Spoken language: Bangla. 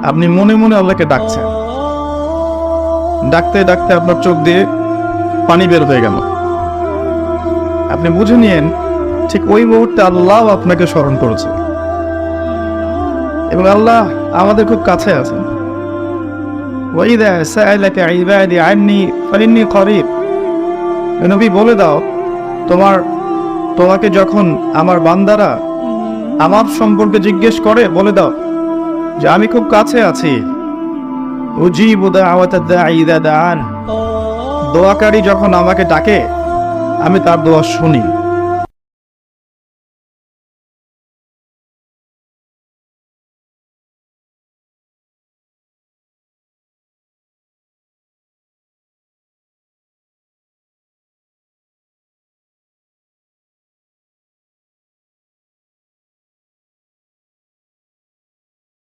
আপনি মনে মনে আল্লাহকে ডাকছেন, ডাকতে ডাকতে আপনার চোখ দিয়ে পানি বের হয়ে গেল। আপনি বুঝে নিয়েন ঠিক ওই মুহূর্তে আল্লাহ আপনাকে স্মরণ করেছে, এবং আল্লাহ আমাদের খুব কাছে আছেন। ওয়াইদা সাআলাকা ইবাদি আন্নী ফাইন্নী করিব। নবী বলে দাও, তোমাকে যখন আমার বান্দারা আমার সম্পর্কে জিজ্ঞেস করে, বলে দাও যে আমি খুব কাছে আছি। উজিবু দাওয়াতাদ দাঈ ইযা দাআন। দোয়াকারী যখন আমাকে ডাকে আমি তার দোয়া শুনি।